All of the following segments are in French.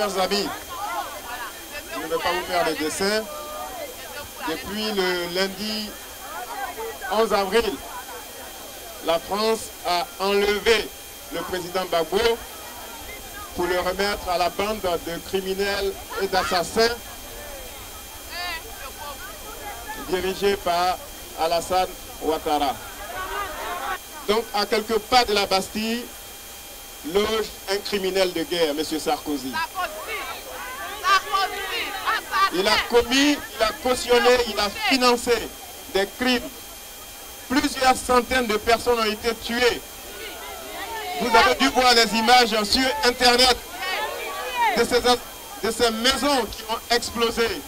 Chers amis, je ne vais pas vous faire les dessins. Depuis le lundi 11 avril, la France a enlevé le président Gbagbo pour le remettre à la bande de criminels et d'assassins dirigée par Alassane Ouattara. Donc, à quelques pas de la Bastille, loge un criminel de guerre, M. Sarkozy. Il a commis, il a cautionné, il a financé des crimes. Plusieurs centaines de personnes ont été tuées. Vous avez dû voir les images sur Internet de ces maisons qui ont explosé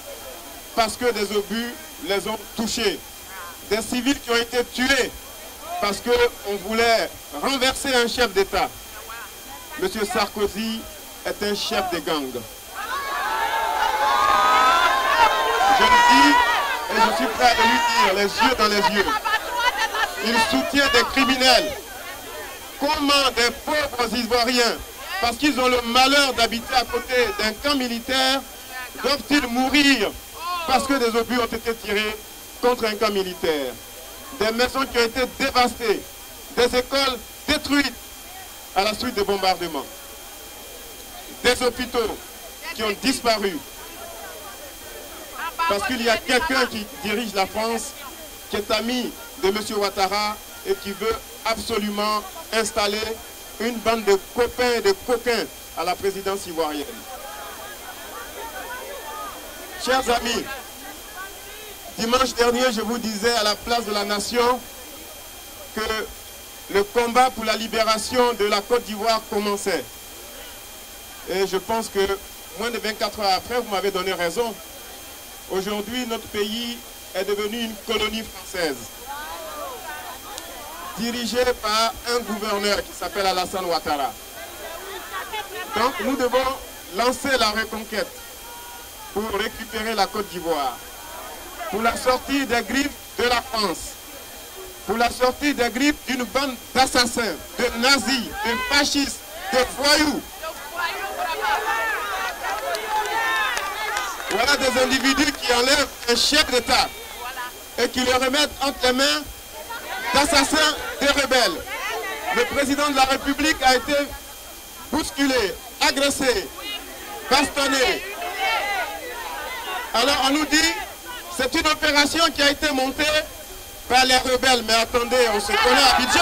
parce que des obus les ont touchés. Des civils qui ont été tués parce qu'on voulait renverser un chef d'État. M. Sarkozy est un chef de gang. Je le dis et je suis prêt à lui dire les yeux dans les yeux. Il soutient des criminels. Comment des pauvres Ivoiriens, parce qu'ils ont le malheur d'habiter à côté d'un camp militaire, doivent-ils mourir parce que des obus ont été tirés contre un camp militaire? Des maisons qui ont été dévastées, des écoles détruites à la suite des bombardements, des hôpitaux qui ont disparu. Parce qu'il y a quelqu'un qui dirige la France, qui est ami de M. Ouattara et qui veut absolument installer une bande de copains et de coquins à la présidence ivoirienne. Chers amis, dimanche dernier, je vous disais à la place de la Nation que le combat pour la libération de la Côte d'Ivoire commençait. Et je pense que moins de 24 heures après, vous m'avez donné raison. Aujourd'hui, notre pays est devenu une colonie française, dirigée par un gouverneur qui s'appelle Alassane Ouattara. Donc nous devons lancer la reconquête pour récupérer la Côte d'Ivoire, pour la sortie des griffes de la France, pour la sortie des griffes d'une bande d'assassins, de nazis, de fascistes, de voyous. Voilà des individus qui enlèvent un chef d'État et qui le remettent entre les mains d'assassins, des rebelles. Le président de la République a été bousculé, agressé, bastonné. Alors on nous dit, c'est une opération qui a été montée par les rebelles. Mais attendez, on se connaît à Abidjan.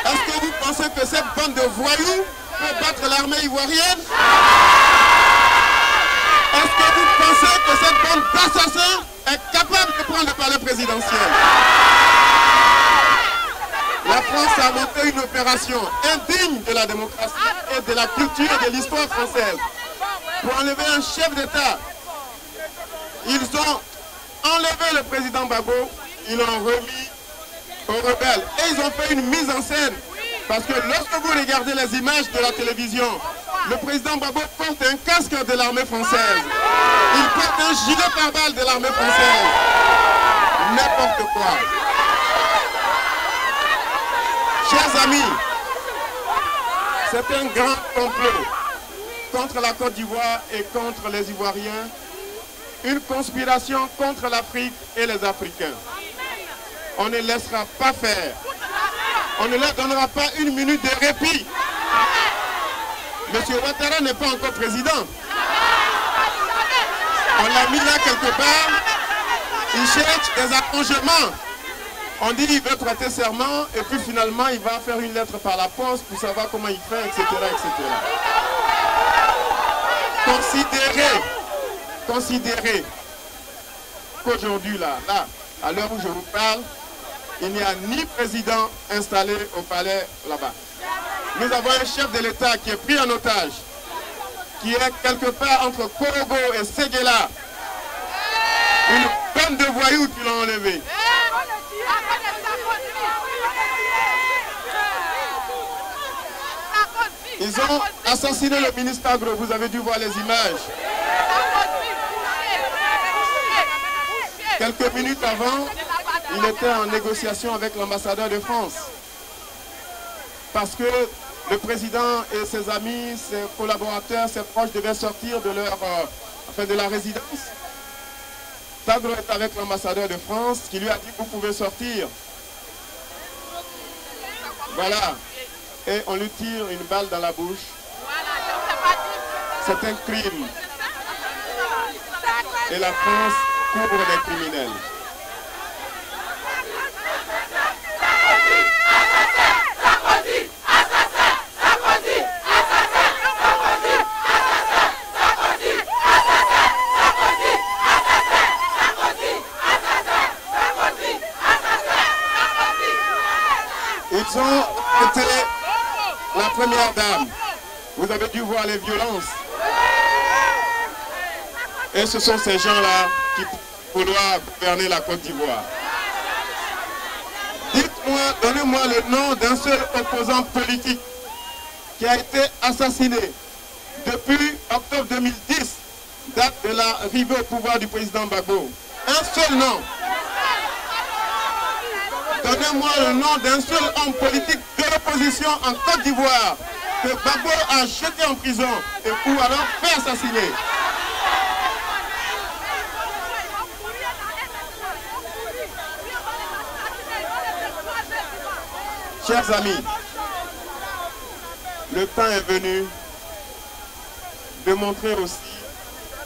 Est-ce que vous pensez que cette bande de voyous peut battre l'armée ivoirienne? Est-ce que vous pensez que cette bande d'assassins est capable de prendre le palais présidentiel? La France a monté une opération indigne de la démocratie et de la culture et de l'histoire française pour enlever un chef d'État. Ils ont enlevé le président Gbagbo, ils l'ont remis aux rebelles et ils ont fait une mise en scène. Parce que lorsque vous regardez les images de la télévision, le président Gbagbo porte un casque de l'armée française. Il porte un gilet pare-balles de l'armée française. N'importe quoi. Chers amis, c'est un grand complot contre la Côte d'Ivoire et contre les Ivoiriens. Une conspiration contre l'Afrique et les Africains. On ne laissera pas faire. On ne leur donnera pas une minute de répit. Monsieur Ouattara n'est pas encore président. On l'a mis là quelque part. Il cherche des arrangements. On dit qu'il veut prêter serment et puis finalement il va faire une lettre par la poste pour savoir comment il fait, etc. etc. Considérez qu'aujourd'hui, là, à l'heure où je vous parle, il n'y a ni président installé au palais là-bas. Nous avons un chef de l'État qui est pris en otage, qui est quelque part entre Korogo et Séguéla. Une bande de voyous qui l'ont enlevé. Ils ont assassiné le ministre Agro, vous avez dû voir les images. Quelques minutes avant, il était en négociation avec l'ambassadeur de France. Parce que le président et ses amis, ses collaborateurs, ses proches devaient sortir de de la résidence. Tagro est avec l'ambassadeur de France qui lui a dit vous pouvez sortir. Voilà. Et on lui tire une balle dans la bouche. C'est un crime. Et la France couvre les criminels. Ils ont été la première dame. Vous avez dû voir les violences. Et ce sont ces gens-là qui vouloir gouverner la Côte d'Ivoire. Dites-moi, donnez-moi le nom d'un seul opposant politique qui a été assassiné depuis octobre 2010, date de l'arrivée au pouvoir du président Gbagbo. Un seul nom. Donnez-moi le nom d'un seul homme politique de l'opposition en Côte d'Ivoire que Gbagbo a jeté en prison et ou alors fait assassiner. Chers amis, le temps est venu de montrer aussi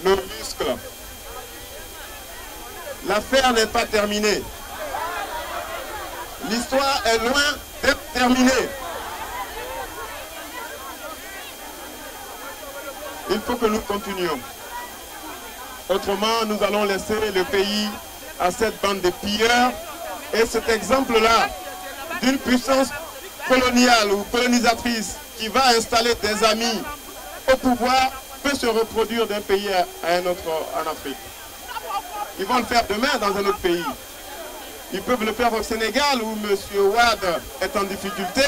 nos muscles. L'affaire n'est pas terminée. L'histoire est loin d'être terminée. Il faut que nous continuions. Autrement, nous allons laisser le pays à cette bande de pilleurs. Et cet exemple-là, d'une puissance coloniale ou colonisatrice qui va installer des amis au pouvoir, peut se reproduire d'un pays à un autre en Afrique. Ils vont le faire demain dans un autre pays. Ils peuvent le faire au Sénégal où M. Wade est en difficulté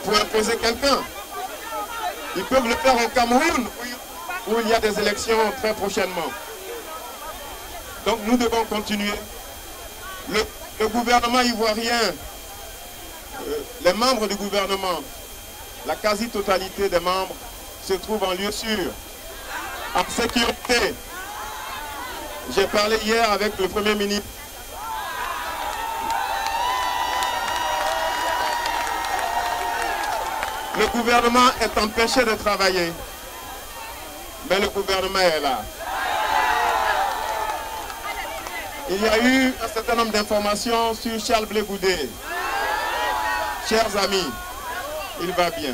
pour imposer quelqu'un. Ils peuvent le faire au Cameroun où il y a des élections très prochainement. Donc nous devons continuer. Le gouvernement ivoirien, les membres du gouvernement, la quasi-totalité des membres se trouvent en lieu sûr, en sécurité. J'ai parlé hier avec le Premier ministre. Le gouvernement est empêché de travailler, mais le gouvernement est là. Il y a eu un certain nombre d'informations sur Charles Blé Goudé. Chers amis, il va bien.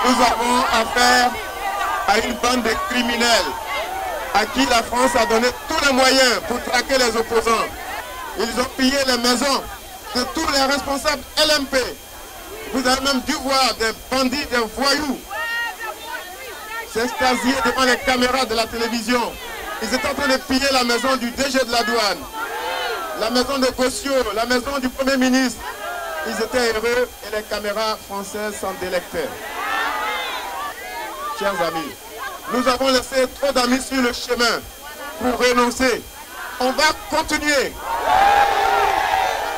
Nous avons affaire à une bande de criminels à qui la France a donné tous les moyens pour traquer les opposants. Ils ont pillé les maisons de tous les responsables LMP. Vous avez même dû voir des bandits, des voyous s'extasier devant les caméras de la télévision. Ils étaient en train de piller la maison du DG de la douane, la maison de Gossio, la maison du Premier ministre. Ils étaient heureux et les caméras françaises s'en délectaient. Chers amis, nous avons laissé trop d'amis sur le chemin pour renoncer. On va continuer.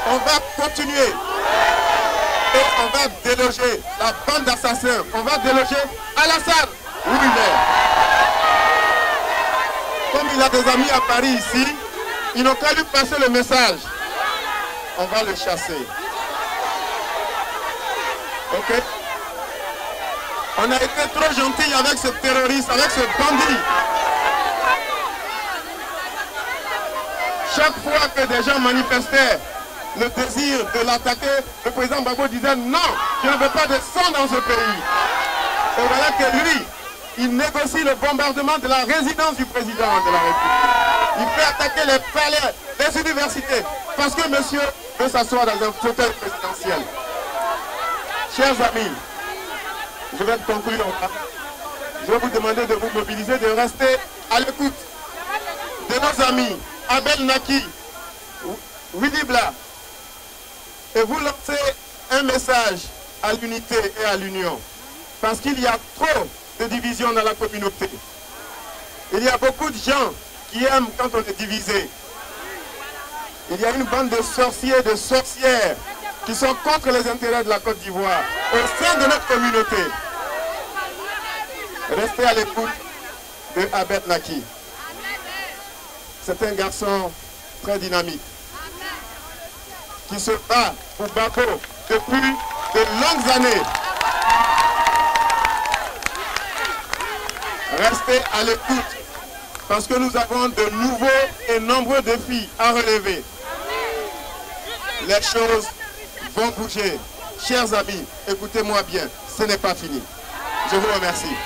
On va continuer. Et on va déloger la bande d'assassins. On va déloger Alassane, où il est. Comme il a des amis à Paris ici, ils n'ont qu'à lui passer le message. On va le chasser. Ok? On a été trop gentil avec ce terroriste, avec ce bandit. Chaque fois que des gens manifestaient le désir de l'attaquer, le président Gbagbo disait non, je ne veux pas de sang dans ce pays. Et voilà que lui, il négocie le bombardement de la résidence du président de la République. Il fait attaquer les palais, les universités, parce que monsieur veut s'asseoir dans un fauteuil présidentiel. Chers amis, je vais conclure. je vais vous demander de vous mobiliser, de rester à l'écoute de nos amis Abel Naki, Willy Bla, et vous lancez un message à l'unité et à l'union. Parce qu'il y a trop de divisions dans la communauté. Il y a beaucoup de gens qui aiment quand on est divisé. Il y a une bande de sorciers, de sorcières qui sont contre les intérêts de la Côte d'Ivoire au sein de notre communauté. Restez à l'écoute de Abel Naki. C'est un garçon très dynamique qui se bat pour Bako depuis de longues années. Restez à l'écoute parce que nous avons de nouveaux et nombreux défis à relever. Les choses vont bouger. Chers amis, écoutez-moi bien, ce n'est pas fini. Je vous remercie.